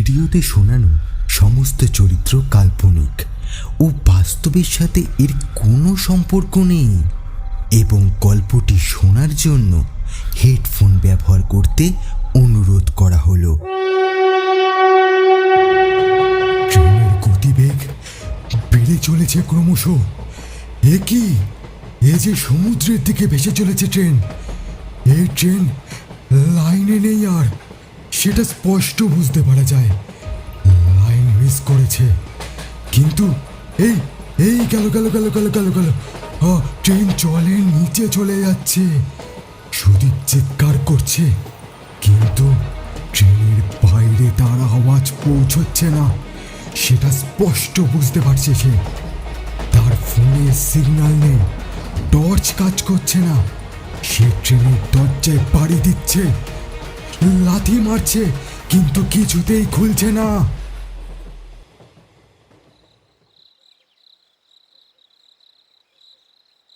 রেডিওতে শোনানো সমস্ত চরিত্র কাল্পনিক ও বাস্তবের সাথে এর কোনো সম্পর্ক নেই এবং গল্পটি শোনার জন্য হেডফোন ব্যবহার করতে অনুরোধ করা হলো। ট্রেনের গতিবেগ বেড়ে চলেছে ক্রমশ। এ কি? এ যে সমুদ্রের দিকে ভেসে চলেছে ট্রেন। এই ট্রেন লাইনে নেই আর, সেটা স্পষ্ট বুঝতে পারা যায়। লাইন মিস করেছে, কিন্তু এই এই গেল গেল গেল গেল গেল গেল ট্রেন জলের নিচে চলে যাচ্ছে। সুদীপ চিৎকার করছে, কিন্তু ট্রেনের বাইরে তার আওয়াজ পৌঁছচ্ছে না, সেটা স্পষ্ট বুঝতে পারছে সে। তার ফোনের সিগন্যাল নেই, টর্চ কাজ করছে না। সে ট্রেনের দরজায় বাড়ি দিচ্ছে, লাথি মারছে, কিন্তু কিছুতেই খুলছে না।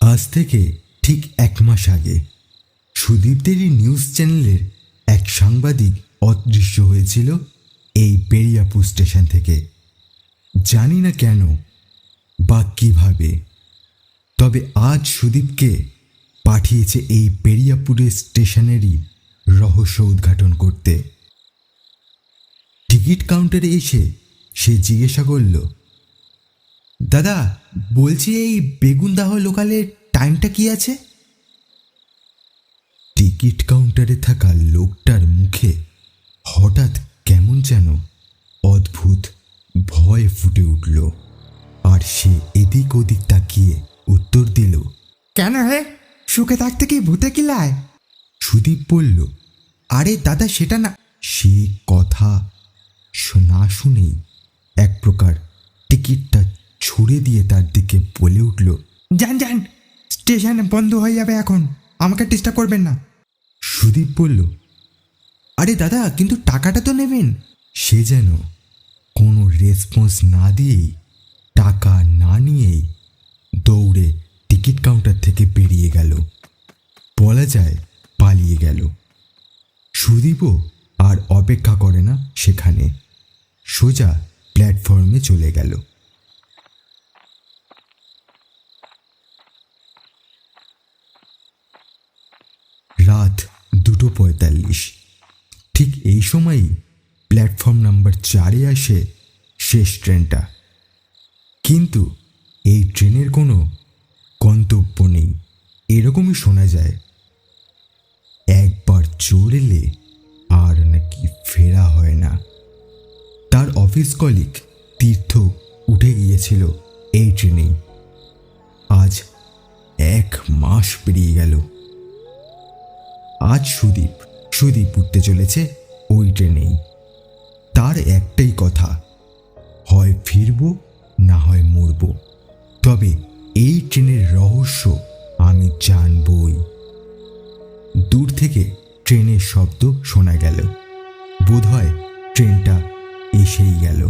আজ থেকে ঠিক 1 মাস আগে সুদীপদেরই নিউজ চ্যানেলের এক সাংবাদিক অদৃশ্য হয়েছিল এই বেরিয়াপুর স্টেশন থেকে। জানি না কেন বা কিভাবে, তবে আজ সুদীপকে পাঠিয়েছে এই বেরিয়াপুরের স্টেশনেরই রহস্য উদ্ঘাটন করতে। টিকিট কাউন্টারে এসে সে জিজ্ঞাসা করল, দাদা বলছি এই বেগুনদাহ লোকালের টাইমটা কি আছে? টিকিট কাউন্টারে থাকা লোকটার মুখে হঠাৎ কেমন যেন অদ্ভুত ভয় ফুটে উঠল, আর সে এদিক ওদিক তাকিয়ে উত্তর দিল, কেন হে, সুখে থাকতে কি ভূতে কিলায়? সুদীপ বলল, আরে দাদা সেটা না। সে কথা না শুনেই এক প্রকার টিকিটটা ছুড়ে দিয়ে তার দিকে বলে উঠল, যান যান, স্টেশন বন্ধ হয়ে যাবে এখন, আমাকে ডিস্টার্ব করবেন না। সুদীপ বলল, আরে দাদা কিন্তু টাকাটা তো নেবেন। সে যেন কোনো রেসপন্স না দিয়েই, টাকা না নিয়েই দৌড়ে টিকিট কাউন্টার থেকে বেরিয়ে গেল, বলা যায় পালিয়ে গেল। সুদীপও আর অপেক্ষা করে না সেখানে, সোজা প্ল্যাটফর্মে চলে গেল। রাত 2:45। ঠিক এই সময়ই প্ল্যাটফর্ম নাম্বার 4-এ আসে শেষ ট্রেনটা। কিন্তু এই ট্রেনের কোনো গন্তব্য নেই, এরকমই শোনা যায়। একবার চড়লে আর নাকি ফেরা হয় না। তার অফিস কলিগ তীর্থ উঠে গিয়েছিল এই ট্রেনেই। আজ 1 মাস পেরিয়ে গেল। আজ সুদীপ উঠতে চলেছে ওই ট্রেনেই। তার একটাই কথা, হয় ফিরব না হয় মরব, তবে এই ট্রেনের রহস্য আমি জানবই। দূর থেকে ট্রেনের শব্দ শোনা গেল, বোধহয় ট্রেনটা এসেই গেল।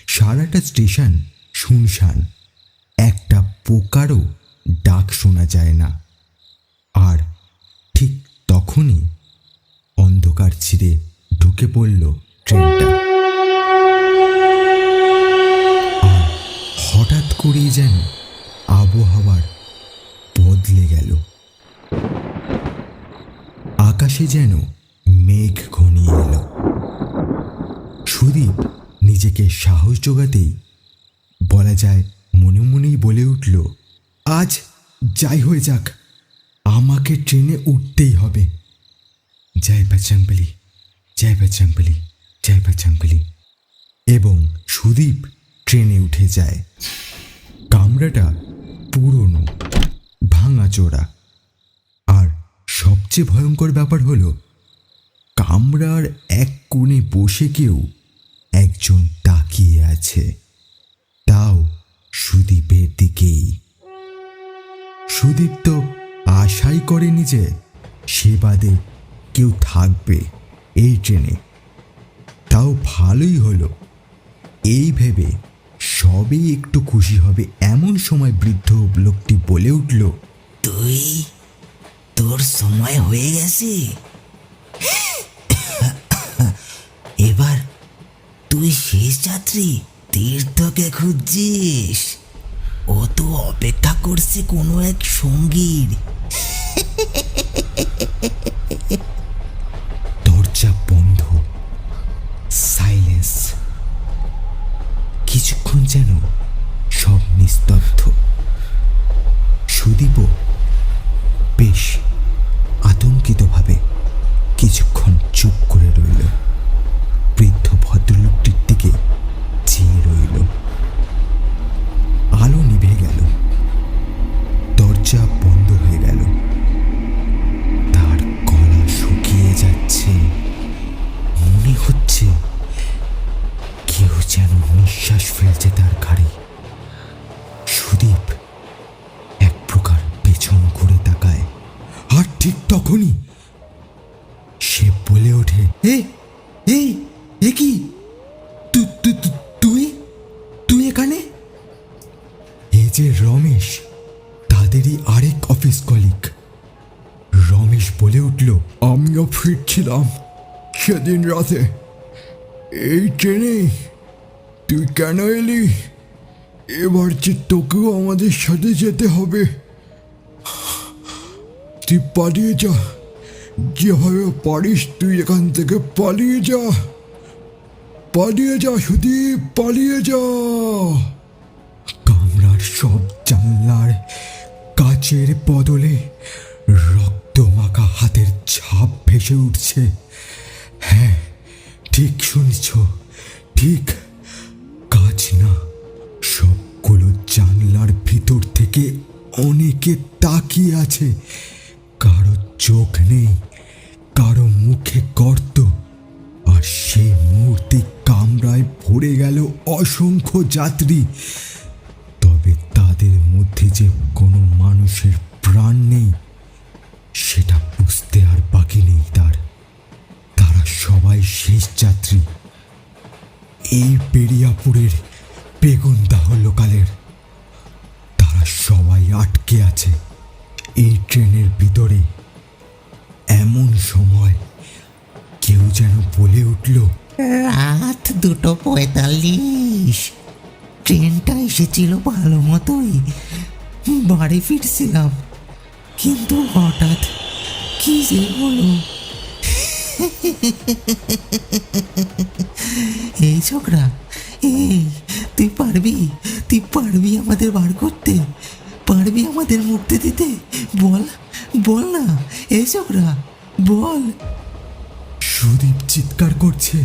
সারাটা স্টেশন শুনশান, একটা পোকারও ডাক শোনা যায় না। আর ঠিক তখনই অন্ধকার ছিঁড়ে ঢুকে পড়ল ট্রেনটা। আর হঠাৎ করেই যেন আবহাওয়ার বদলে গেল। আকাশে যেন মেঘ ঘনিয়ে এলো। সুদীপ নিজেকে সাহস জোগাতেই, বলা যায় মনে মনেই বলে উঠল, আজ যাই হয়ে যাক, আমাকে ট্রেনে উঠতেই হবে। জয় বজরংবলী, জয় বজরংবলী, জয় বজরংবলী। এবং সুদীপ ট্রেনে উঠে যায়। কামরাটা পুরনো, ভাঙাচোরা, আর সবচেয়ে ভয়ঙ্কর ব্যাপার হলো কামরার এক কোণে বসে কেউ একজন তাকিয়ে আছে, তাও সুদীপের দিকেই। সুদীপ তো আশাই করেনি যে সে বাদে কেউ থাকবে এই ট্রেনে। তাও ভালোই হলো, এই ভেবে সবই একটু খুশি হবে এমন সময় বৃদ্ধ লোকটি বলে উঠল, তোর সময় হয়ে গেছে, এবার তুই শেষ যাত্রী তীর্থকে খুঁজছিস? ও তো অপেক্ষা করছে কোনো এক সঙ্গীর। দরজা বন্ধ, সাইলেন্স। কিছুক্ষণ যেন সব নিস্তব্ধ। সুদীপও বেশ আতঙ্কিতভাবে কিছুক্ষণ চুপ করে রইল। বৃদ্ধ ভদ্রলোকটির দিকে চেয়ে রইল। আলো নিভে গেল, দরজা বন্ধ হয়ে গেল। তার গলা শুকিয়ে যাচ্ছে, মনে হচ্ছে কেউ যেন নিঃশ্বাস ফেলছে তার ঘাড়ে। সুদীপ এক প্রকার পেছন ঘুরে তাকায়, আর ঠিক তখনই সে বলে ওঠে, এই কি তুই এখানে? এই যে রমেশ, তাদেরই আরেক অফিস কলিগ। রমেশ বলে উঠল, আমিও ফিরছিলাম সেদিন রাতে এই ট্রেনে। তুই কেন এলি? এবার যে তোকেও আমাদের সাথে যেতে হবে। তুই পালিয়ে যা, যেভাবে পারিস তুই এখান থেকে পালিয়ে যা। পালিয়ে যা সুদীপ, পালিয়ে যা। কামরার সব জানলার কাচের বদলে রক্তমাখা হাতের ছাপ ভেসে উঠছে। হ্যাঁ, ঠিক শুনছ, ঠিক কাজ না, সবগুলো জানলার ভিতর থেকে অনেকে তাকিয়ে আছে। কারো চোখ নেই, কারো মুখে গর্ত, আর সেই মুহূর্তে কামরায় ভরে গেল অসংখ্য যাত্রী। তবে তাদের মধ্যে যে কোনো মানুষের প্রাণ নেই সেটা বুঝতে আর বাকি নেই তার। তারা সবাই শেষ যাত্রী, এই বেরিয়াপুরের বেগুনদাহ লোকালের। তারা সবাই আটকে আছে এই ট্রেনের ভিতরে। এমন সময় কেউ যেন বলে উঠল, রাত 2:45। ট্রেনটা এসেছিল ভালো মতোই, বাড়ি ফিরছিলাম, কিন্তু হঠাৎ কি যে হলো। এই ছোকরা, এই তুই পারবি আমাদের বার করতে? পারবি আমাদের মুক্তি দিতে? বল না, এই ছোকরা বল। সুদীপ চিৎকার করছে,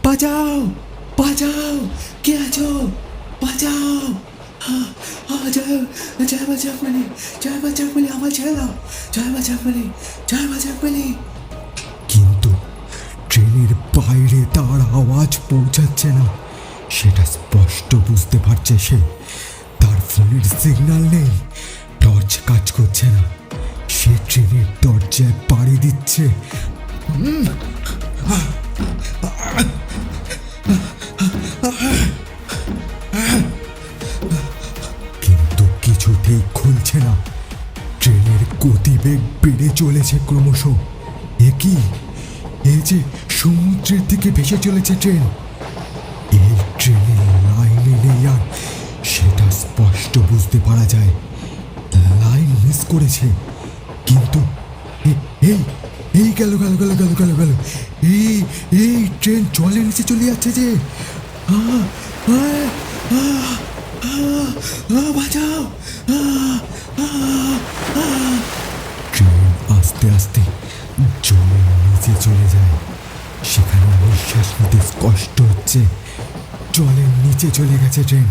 বাঁচাও, বাঁচাও, কে আছো, বাঁচাও। জয় বাজাকবলি, জয় বাজাকবলি, আমার ছেড়ে দাও, জয় বাজাকবলি, জয় বাজাকবলি। কিন্তু ট্রেনের বাইরে তার আওয়াজ পৌঁছাচ্ছে না, সেটা স্পষ্ট বুঝতে পারছে সে। তার ফোনের সিগন্যাল নেই, টর্চ কাজ করছে না। সে ট্রেনের দরজায় পাড়ি দিচ্ছে, কিন্তু কিছুতেই খুলছে না। ট্রেনের গতিবেগ বেড়ে চলেছে ক্রমশ। এ কি, এ যে সমুদ্রের দিকে ভেসে চলেছে ট্রেন। এই ট্রেনের লাইনে নেই আর, সেটা স্পষ্ট বুঝতে পারা যায়। লাইন মিস করেছে, কিন্তু এই গেল গেল গেল গেল গেল গেল এই ট্রেন জলের নিচে চলে যাচ্ছে যে। বাঁচাও। ট্রেন আস্তে আস্তে জলের নিচে চলে যায়। সেখানে নিঃশ্বাস নিতে কষ্ট হচ্ছে। জলের নিচে চলে গেছে ট্রেন।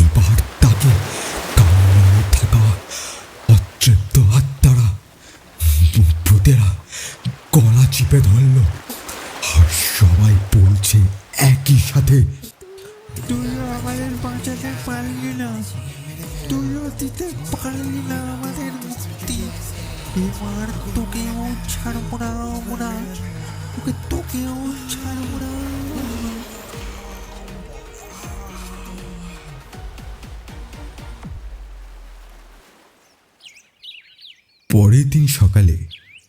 এবার তাকে কামড়ে থাকা অতৃপ্ত আত্মারা, ভূতেরা গলা চিপে ধরল, আর সবাই বলছে একই সাথে, তুইও আমাদের বাঁচাতে পারলি না, তুইও দিতে পারলি না আমাদের মুক্তি। এবার তোকেও ছাড়বো না আমরা, তোকেও ছাড়বো না। পরের দিন সকালে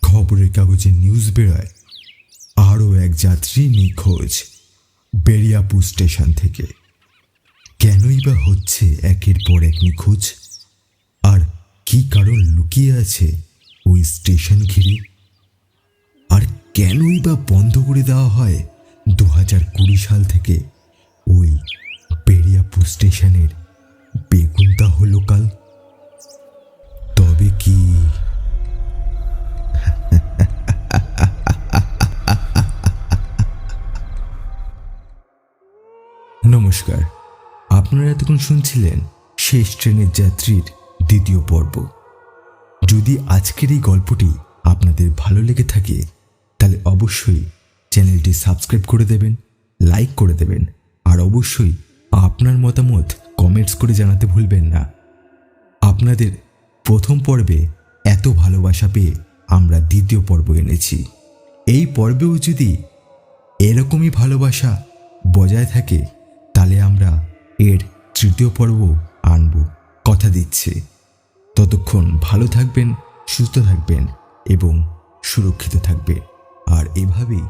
খবরের কাগজে নিউজ বেরোয় আরও এক যাত্রী নিখোঁজ বেরিয়াপুর স্টেশন থেকে। কেনই বা হচ্ছে একের পর এক নিখোঁজ, আর কি কারণ লুকিয়ে আছে ওই স্টেশন ঘিরে, আর কেনই বা বন্ধ করে দেওয়া হয় 2020 সাল থেকে ওই বেরিয়াপুর স্টেশনের বেগুনদাহ লোকাল। তবে কি নমস্কার, আপনারা এতক্ষণ শুনছিলেন শেষ ট্রেনের যাত্রীর দ্বিতীয় পর্ব। যদি আজকের এই গল্পটি আপনাদের ভালো লেগে থাকে তাহলে অবশ্যই চ্যানেলটি সাবস্ক্রাইব করে দেবেন, লাইক করে দেবেন, আর অবশ্যই আপনার মতামত কমেন্টস করে জানাতে ভুলবেন না। আপনাদের প্রথম পর্বে এত ভালোবাসা পেয়ে আমরা দ্বিতীয় পর্ব এনেছি। এই পর্বেও যদি এরকমই ভালোবাসা বজায় থাকে তাহলে আমরা এর তৃতীয় পর্ব আনব, কথা দিচ্ছি। ততক্ষণ ভালো থাকবেন, সুস্থ থাকবেন এবং সুরক্ষিত থাকবেন, আর এভাবেই